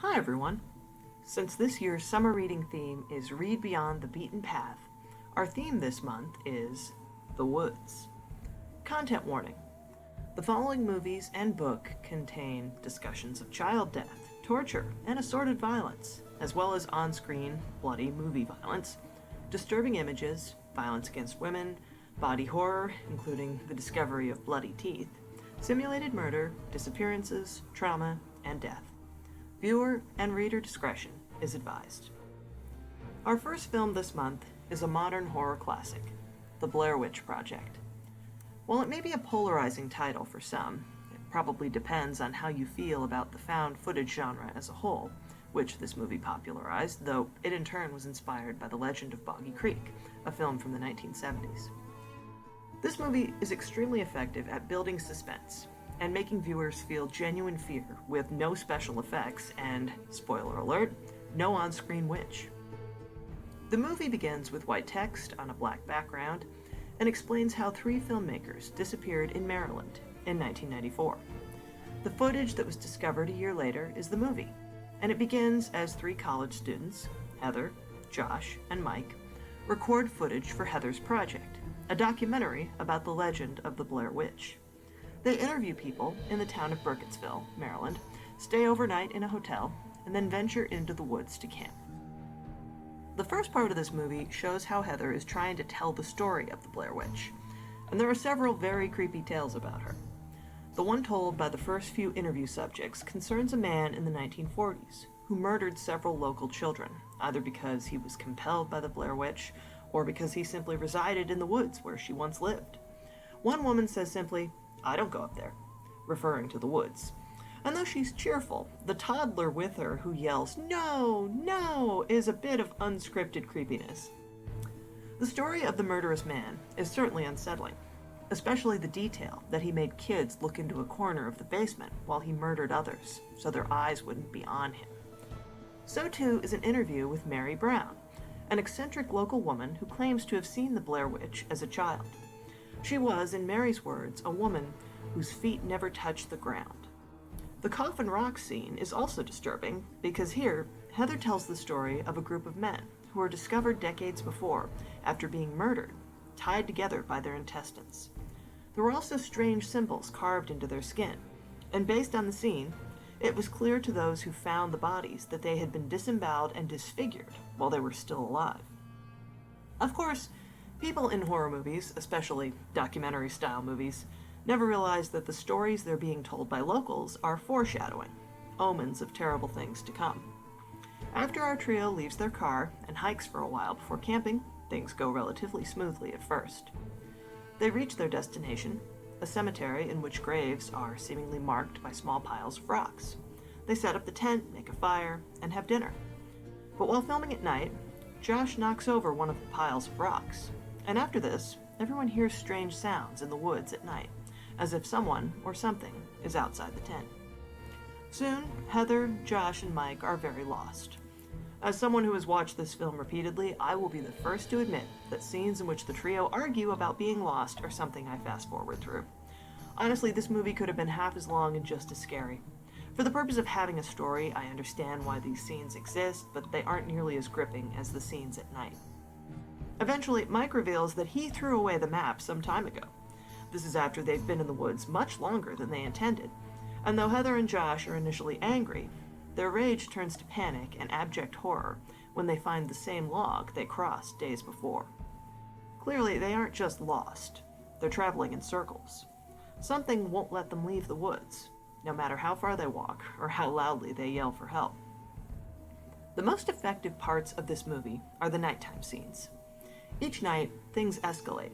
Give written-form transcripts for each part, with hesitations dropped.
Hi everyone! Since this year's summer reading theme is Read Beyond the Beaten Path, our theme this month is The Woods. Content warning. The following movies and book contain discussions of child death, torture, and assorted violence, as well as on-screen, bloody movie violence, disturbing images, violence against women, body horror, including the discovery of bloody teeth, simulated murder, disappearances, trauma, and death. Viewer and reader discretion is advised. Our first film this month is a modern horror classic, The Blair Witch Project. While it may be a polarizing title for some, it probably depends on how you feel about the found footage genre as a whole, which this movie popularized, though it in turn was inspired by The Legend of Boggy Creek, a film from the 1970s. This movie is extremely effective at building suspense and making viewers feel genuine fear with no special effects and, spoiler alert, no on-screen witch. The movie begins with white text on a black background and explains how 3 filmmakers disappeared in Maryland in 1994. The footage that was discovered a year later is the movie, and it begins as 3 college students, Heather, Josh, and Mike, record footage for Heather's project, a documentary about the legend of the Blair Witch. They interview people in the town of Burkittsville, Maryland, stay overnight in a hotel, and then venture into the woods to camp. The first part of this movie shows how Heather is trying to tell the story of the Blair Witch, and there are several very creepy tales about her. The one told by the first few interview subjects concerns a man in the 1940s who murdered several local children, either because he was compelled by the Blair Witch or because he simply resided in the woods where she once lived. One woman says simply, "I don't go up there," referring to the woods. And though she's cheerful, the toddler with her who yells, "No, no," is a bit of unscripted creepiness. The story of the murderous man is certainly unsettling, especially the detail that he made kids look into a corner of the basement while he murdered others, so their eyes wouldn't be on him. So too is an interview with Mary Brown, an eccentric local woman who claims to have seen the Blair Witch as a child. She was, in Mary's words, a woman whose feet never touched the ground. The Coffin Rock scene is also disturbing because here, Heather tells the story of a group of men who were discovered decades before after being murdered, tied together by their intestines. There were also strange symbols carved into their skin, and based on the scene, it was clear to those who found the bodies that they had been disemboweled and disfigured while they were still alive. Of course, people in horror movies, especially documentary-style movies, never realize that the stories they're being told by locals are foreshadowing, omens of terrible things to come. After our trio leaves their car and hikes for a while before camping, things go relatively smoothly at first. They reach their destination, a cemetery in which graves are seemingly marked by small piles of rocks. They set up the tent, make a fire, and have dinner. But while filming at night, Josh knocks over one of the piles of rocks, and after this, everyone hears strange sounds in the woods at night, as if someone or something is outside the tent. Soon, Heather, Josh, and Mike are very lost. As someone who has watched this film repeatedly, I will be the first to admit that scenes in which the trio argue about being lost are something I fast forward through. Honestly, this movie could have been half as long and just as scary. For the purpose of having a story, I understand why these scenes exist, but they aren't nearly as gripping as the scenes at night. Eventually, Mike reveals that he threw away the map some time ago. This is after they've been in the woods much longer than they intended, and though Heather and Josh are initially angry, their rage turns to panic and abject horror when they find the same log they crossed days before. Clearly, they aren't just lost, they're traveling in circles. Something won't let them leave the woods, no matter how far they walk or how loudly they yell for help. The most effective parts of this movie are the nighttime scenes. Each night, things escalate.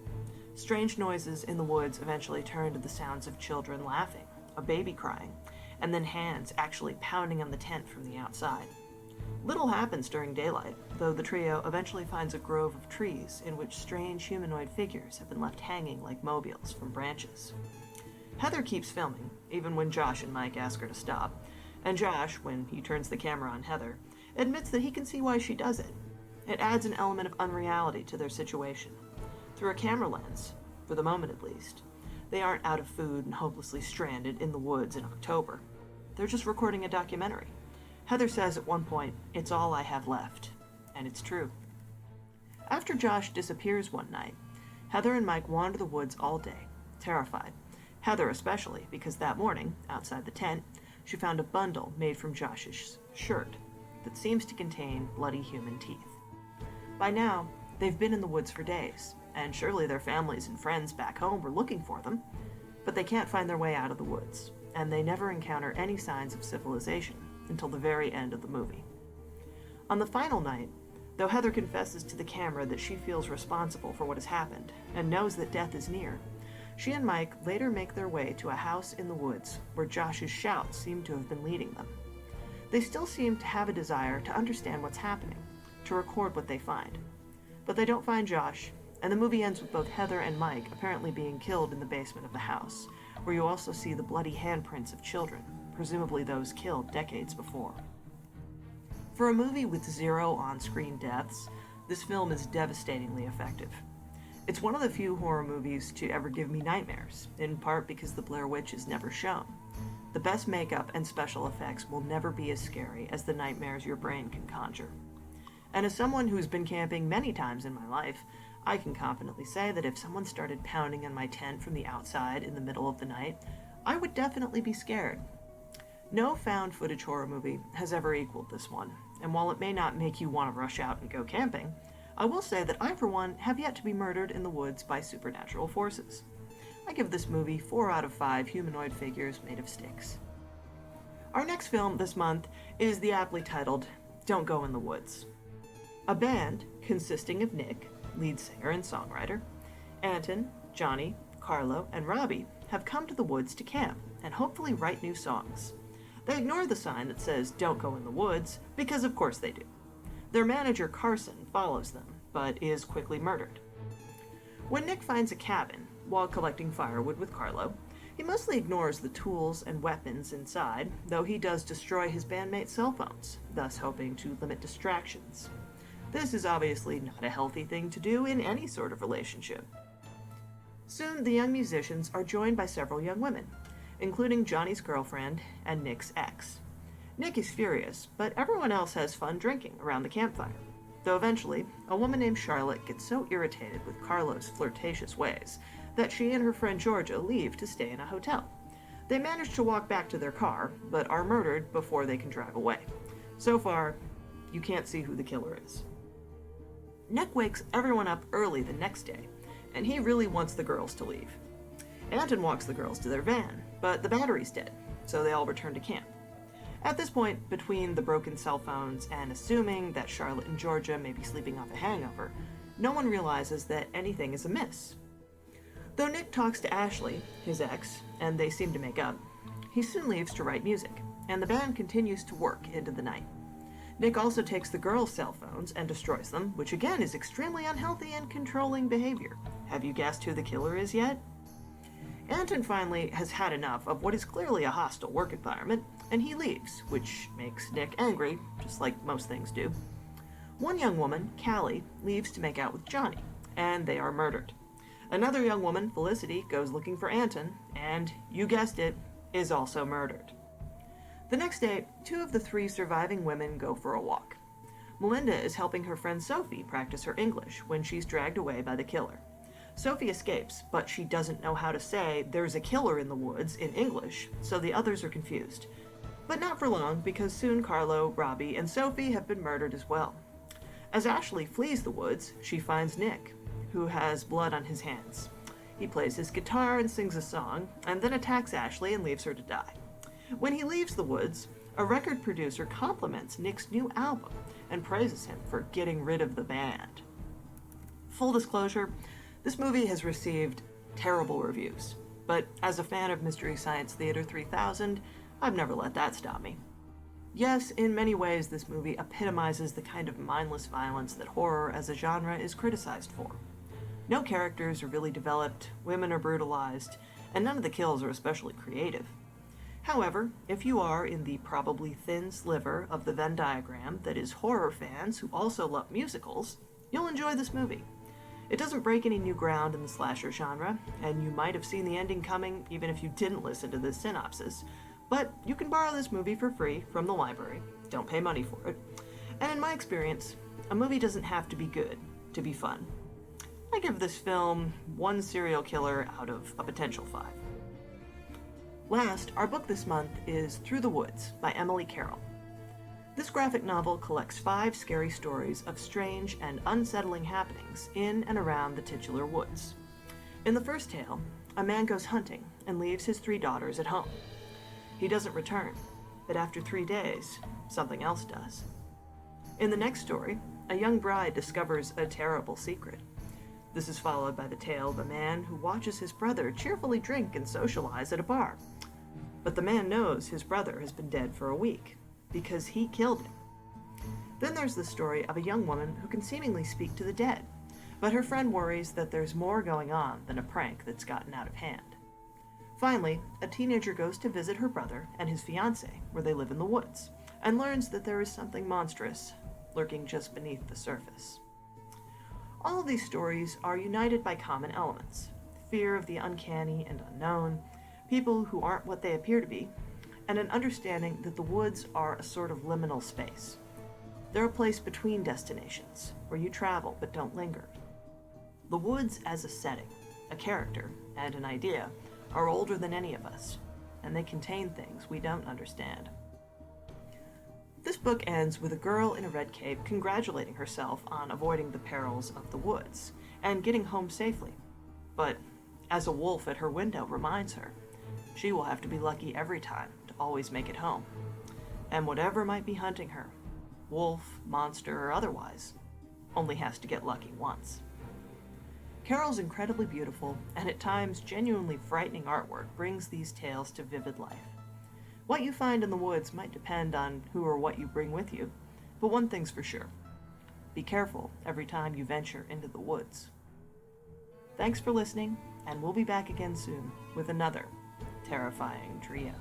Strange noises in the woods eventually turn to the sounds of children laughing, a baby crying, and then hands actually pounding on the tent from the outside. Little happens during daylight, though the trio eventually finds a grove of trees in which strange humanoid figures have been left hanging like mobiles from branches. Heather keeps filming, even when Josh and Mike ask her to stop, and Josh, when he turns the camera on Heather, admits that he can see why she does it. It adds an element of unreality to their situation. Through a camera lens, for the moment at least, they aren't out of food and hopelessly stranded in the woods in October. They're just recording a documentary. Heather says at one point, "It's all I have left." And it's true. After Josh disappears one night, Heather and Mike wander the woods all day, terrified. Heather especially, because that morning, outside the tent, she found a bundle made from Josh's shirt that seems to contain bloody human teeth. By now, they've been in the woods for days, and surely their families and friends back home were looking for them, but they can't find their way out of the woods, and they never encounter any signs of civilization until the very end of the movie. On the final night, though Heather confesses to the camera that she feels responsible for what has happened and knows that death is near, she and Mike later make their way to a house in the woods where Josh's shouts seem to have been leading them. They still seem to have a desire to understand what's happening, to record what they find. But they don't find Josh, and the movie ends with both Heather and Mike apparently being killed in the basement of the house, where you also see the bloody handprints of children, presumably those killed decades before. For a movie with 0 on-screen deaths, this film is devastatingly effective. It's one of the few horror movies to ever give me nightmares, in part because the Blair Witch is never shown. The best makeup and special effects will never be as scary as the nightmares your brain can conjure. And as someone who's been camping many times in my life, I can confidently say that if someone started pounding on my tent from the outside in the middle of the night, I would definitely be scared. No found footage horror movie has ever equaled this one, and while it may not make you want to rush out and go camping, I will say that I, for one, have yet to be murdered in the woods by supernatural forces. I give this movie 4 out of 5 humanoid figures made of sticks. Our next film this month is the aptly titled Don't Go in the Woods. A band consisting of Nick, lead singer and songwriter, Anton, Johnny, Carlo, and Robbie have come to the woods to camp and hopefully write new songs. They ignore the sign that says "Don't go in the woods" because of course they do. Their manager Carson follows them, but is quickly murdered. When Nick finds a cabin while collecting firewood with Carlo, he mostly ignores the tools and weapons inside, though he does destroy his bandmates' cell phones, thus hoping to limit distractions. This is obviously not a healthy thing to do in any sort of relationship. Soon, the young musicians are joined by several young women, including Johnny's girlfriend and Nick's ex. Nick is furious, but everyone else has fun drinking around the campfire, though eventually, a woman named Charlotte gets so irritated with Carlo's flirtatious ways that she and her friend Georgia leave to stay in a hotel. They manage to walk back to their car, but are murdered before they can drive away. So far, you can't see who the killer is. Nick wakes everyone up early the next day, and he really wants the girls to leave. Anton walks the girls to their van, but the battery's dead, so they all return to camp. At this point, between the broken cell phones and assuming that Charlotte and Georgia may be sleeping off a hangover, no one realizes that anything is amiss. Though Nick talks to Ashley, his ex, and they seem to make up, he soon leaves to write music, and the band continues to work into the night. Nick also takes the girls' cell phones and destroys them, which again is extremely unhealthy and controlling behavior. Have you guessed who the killer is yet? Anton finally has had enough of what is clearly a hostile work environment, and he leaves, which makes Nick angry, just like most things do. One young woman, Callie, leaves to make out with Johnny, and they are murdered. Another young woman, Felicity, goes looking for Anton, and, you guessed it, is also murdered. The next day, 2 of the 3 surviving women go for a walk. Melinda is helping her friend Sophie practice her English when she's dragged away by the killer. Sophie escapes, but she doesn't know how to say "there's a killer in the woods" in English, so the others are confused. But not for long, because soon Carlo, Robbie, and Sophie have been murdered as well. As Ashley flees the woods, she finds Nick, who has blood on his hands. He plays his guitar and sings a song, and then attacks Ashley and leaves her to die. When he leaves the woods, a record producer compliments Nick's new album and praises him for getting rid of the band. Full disclosure, this movie has received terrible reviews, but as a fan of Mystery Science Theater 3000, I've never let that stop me. Yes, in many ways this movie epitomizes the kind of mindless violence that horror as a genre is criticized for. No characters are really developed, women are brutalized, and none of the kills are especially creative. However, if you are in the probably thin sliver of the Venn diagram that is horror fans who also love musicals, you'll enjoy this movie. It doesn't break any new ground in the slasher genre, and you might have seen the ending coming even if you didn't listen to this synopsis, but you can borrow this movie for free from the library, don't pay money for it. And in my experience, a movie doesn't have to be good to be fun. I give this film 1 serial killer out of a potential 5. Last, our book this month is Through the Woods by Emily Carroll. This graphic novel collects 5 scary stories of strange and unsettling happenings in and around the titular woods. In the first tale, a man goes hunting and leaves his 3 daughters at home. He doesn't return, but after 3 days, something else does. In the next story, a young bride discovers a terrible secret. This is followed by the tale of a man who watches his brother cheerfully drink and socialize at a bar. But the man knows his brother has been dead for a week, because he killed him. Then there's the story of a young woman who can seemingly speak to the dead, but her friend worries that there's more going on than a prank that's gotten out of hand. Finally, a teenager goes to visit her brother and his fiancée, where they live in the woods, and learns that there is something monstrous lurking just beneath the surface. All of these stories are united by common elements: fear of the uncanny and unknown, people who aren't what they appear to be, and an understanding that the woods are a sort of liminal space. They're a place between destinations, where you travel but don't linger. The woods as a setting, a character, and an idea are older than any of us, and they contain things we don't understand. This book ends with a girl in a red cape congratulating herself on avoiding the perils of the woods and getting home safely. But as a wolf at her window reminds her, she will have to be lucky every time to always make it home. And whatever might be hunting her, wolf, monster, or otherwise, only has to get lucky once. Carroll's incredibly beautiful and at times genuinely frightening artwork brings these tales to vivid life. What you find in the woods might depend on who or what you bring with you, but one thing's for sure: be careful every time you venture into the woods. Thanks for listening, and we'll be back again soon with another terrifying trio.